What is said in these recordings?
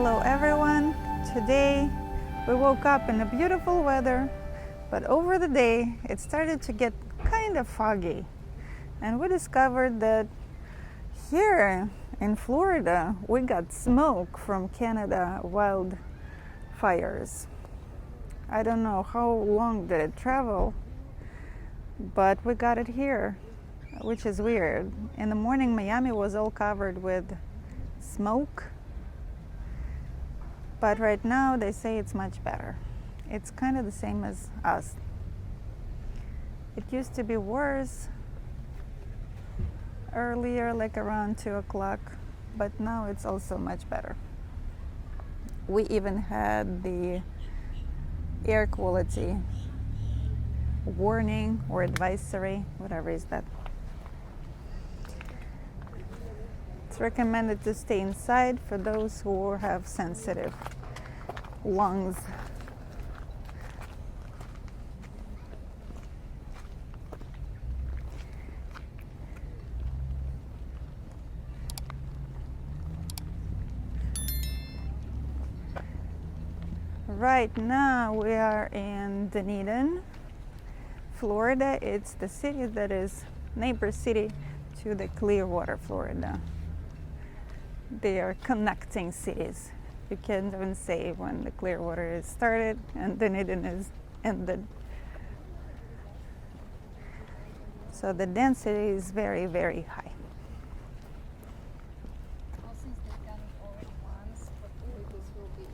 Hello everyone. Today we woke up in a beautiful weather, but over the day it started to get kind of foggy. And we discovered that here in Florida we got smoke from Canada wildfires. I don't know how long did it travel, but we got it here, which is weird. In the morning Miami was all covered with smoke. But right now they say it's much better. It's kind of the same as us. It used to be worse earlier, like around 2 o'clock, but now it's also much better. We even had the air quality warning or advisory, whatever is that. It's recommended to stay inside for those who have sensitive lungs. Right now we are in Dunedin, Florida. It's the city that is neighbor city to the Clearwater, Florida. They are connecting cities. You can't even say when the Clearwater is started and Dunedin is ended. So the density is very, very high. Well, since they've done it already once, hopefully this will be.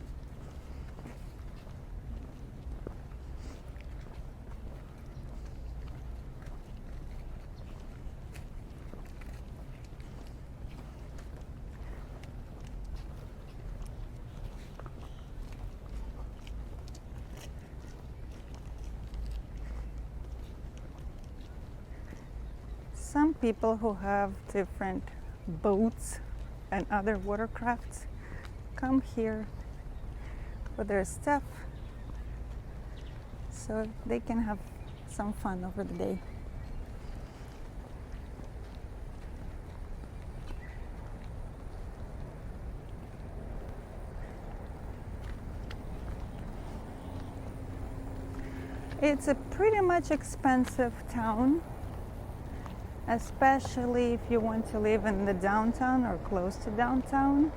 Some people who have different boats and other watercrafts come here with their stuff so they can have some fun over the day. It's a pretty much expensive town, especially if you want to live in the downtown or close to downtown.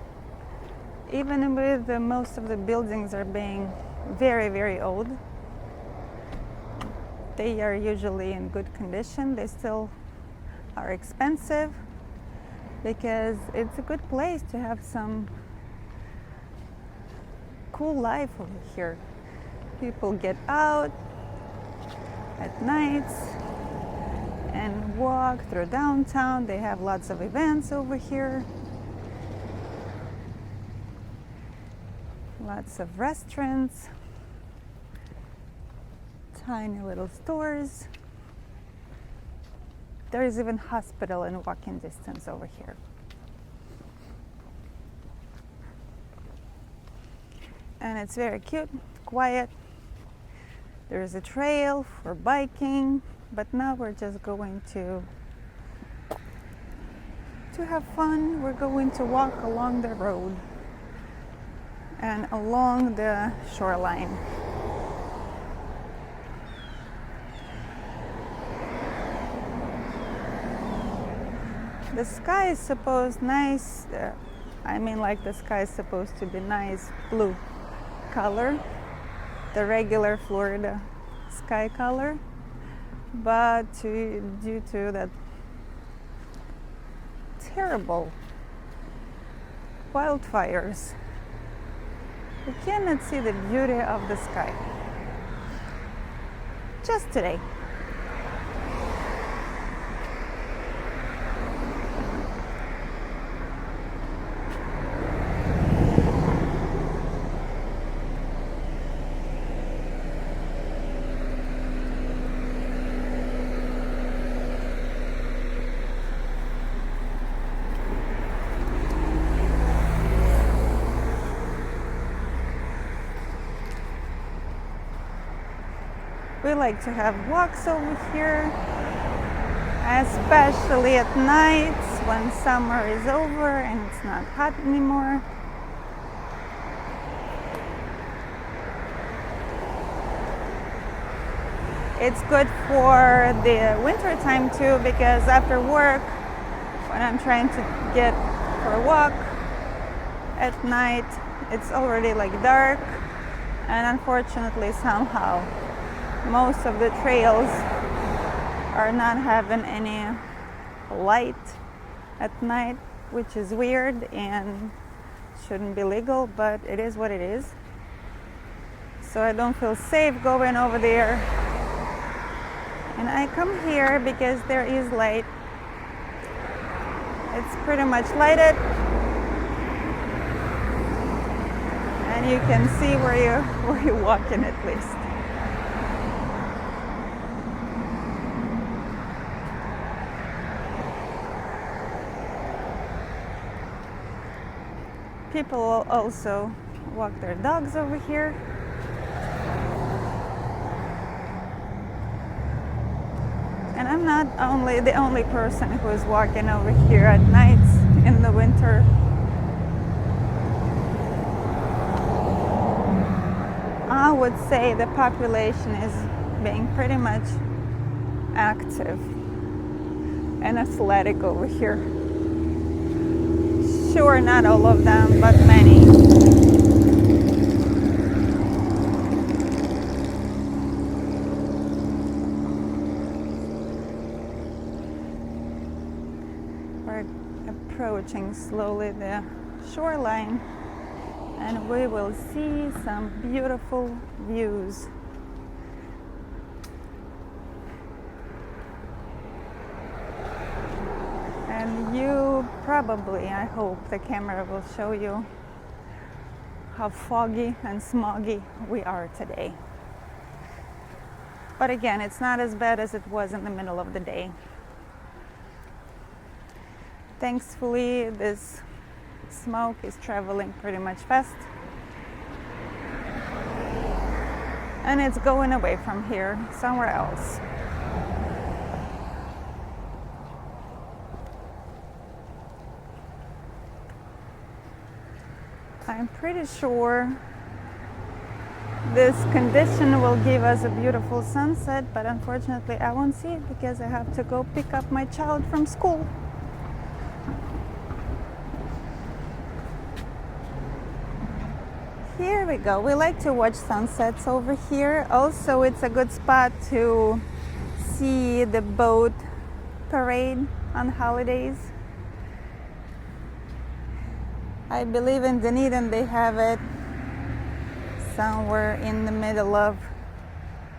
Even with most of the buildings are being very, very old, they are usually in good condition. They still are expensive because it's a good place to have some cool life over here. People get out at nights and walk through downtown. They have lots of events over here. Lots of restaurants, tiny little stores. There is even hospital in walking distance over here. And it's very cute, quiet. There is a trail for biking. But now we're just going to have fun. We're going to walk along the road and along the shoreline. The sky is supposed nice. The sky is supposed to be nice blue color, the regular Florida sky color. But due to that terrible wildfires, we cannot see the beauty of the sky. Just today. We like to have walks over here, especially at nights when summer is over and it's not hot anymore. It's good for the winter time too, because after work, when I'm trying to get for a walk at night, it's already like dark, and unfortunately somehow most of the trails are not having any light at night, which is weird and shouldn't be legal, but it is what it is. So I don't feel safe going over there, and I come here because there is light. It's pretty much lighted, and you can see where you're walking at least. People also walk their dogs over here. And I'm not the only person who is walking over here at nights in the winter. I would say the population is being pretty much active and athletic over here. Sure, not all of them, but many. We're approaching slowly the shoreline, and we will see some beautiful views. And you probably, I hope the camera will show you how foggy and smoggy we are today. But again, it's not as bad as it was in the middle of the day. Thankfully, this smoke is traveling pretty much fast, and it's going away from here somewhere else. I'm pretty sure this condition will give us a beautiful sunset, but unfortunately I won't see it because I have to go pick up my child from school. Here we go. We like to watch sunsets over here. Also, it's a good spot to see the boat parade on holidays. I believe in Dunedin they have it somewhere in the middle of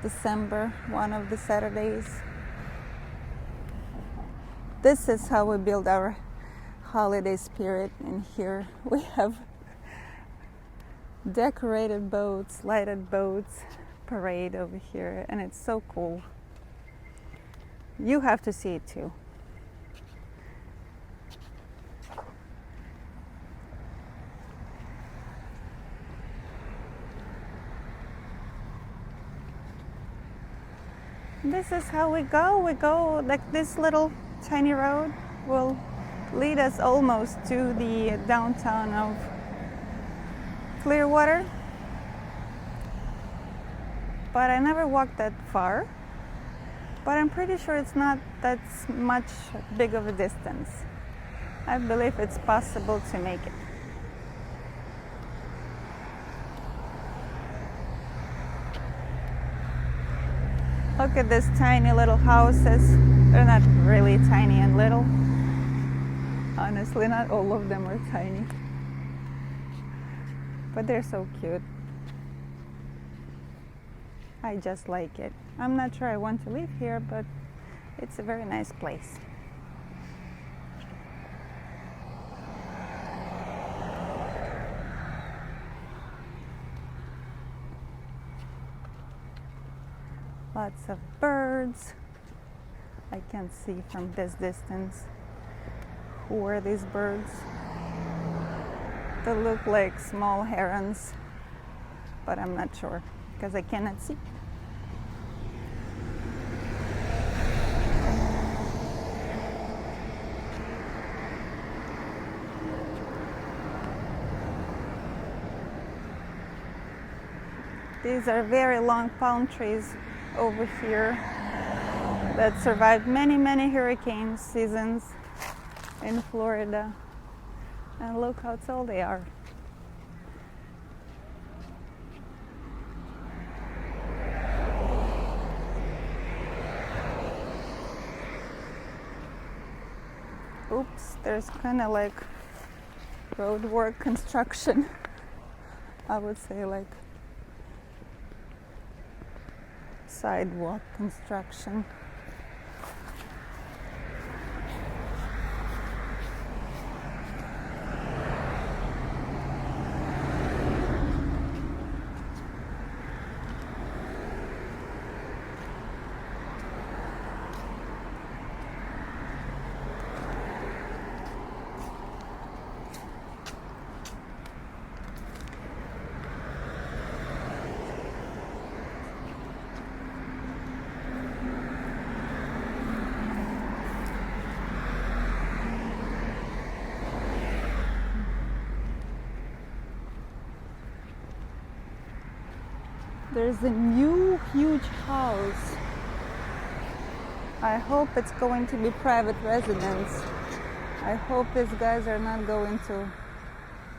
December, one of the Saturdays. This is how we build our holiday spirit in here. We have decorated boats, lighted boats, parade over here, and it's so cool. You have to see it too. This is how we go. We go like this little tiny road will lead us almost to the downtown of Clearwater. But I never walked that far. But I'm pretty sure it's not that much big of a distance. I believe it's possible to make it. Look at these tiny little houses. They're not really tiny and little. Honestly, not all of them are tiny. But they're so cute. I just like it. I'm not sure I want to live here, but it's a very nice place. Lots of birds. I can see from this distance who are these birds. They look like small herons, but I'm not sure because I cannot see. These are very long palm trees over here that survived many hurricane seasons in Florida. And look how tall they are. Oops, there's kind of like road work construction. I would say like sidewalk construction. There's a new huge house. I hope it's going to be private residence. I hope these guys are not going to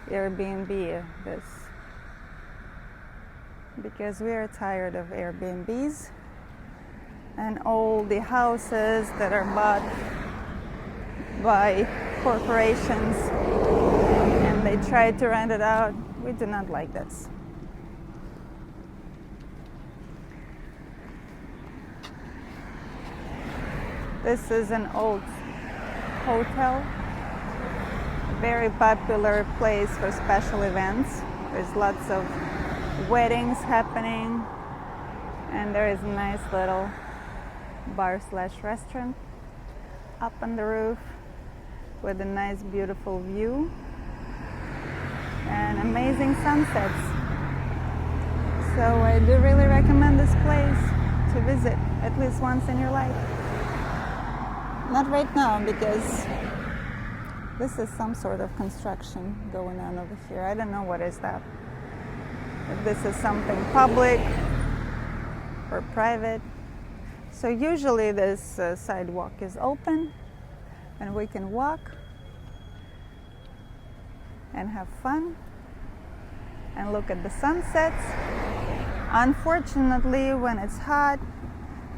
Airbnb this, because we are tired of Airbnbs and all the houses that are bought by corporations and they try to rent it out. We do not like this. This is an old hotel, very popular place for special events. There's lots of weddings happening, and there is a nice little bar/restaurant up on the roof with a nice beautiful view and amazing sunsets. So I do really recommend this place to visit at least once in your life. Not right now, because this is some sort of construction going on over here. I don't know what is that. If this is something public or private. So usually this sidewalk is open and we can walk and have fun and look at the sunsets. Unfortunately, when it's hot,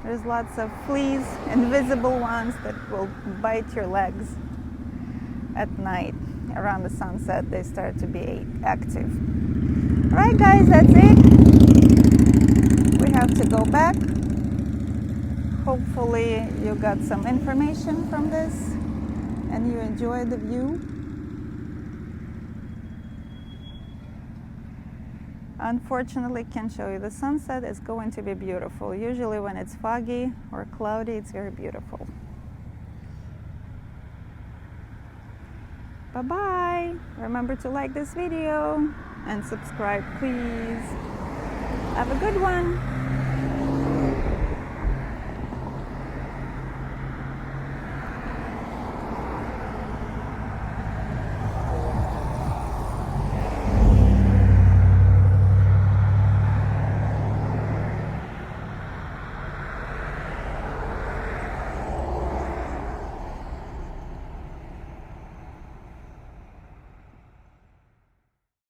there's lots of fleas, invisible ones that will bite your legs at night. Around the sunset, they start to be active. All right, guys, that's it. We have to go back. Hopefully you got some information from this and you enjoy the view. Unfortunately, can't show you the sunset. It's going to be beautiful. Usually when it's foggy or cloudy, it's very beautiful. Bye-bye. Remember to like this video and subscribe, please. Have a good one.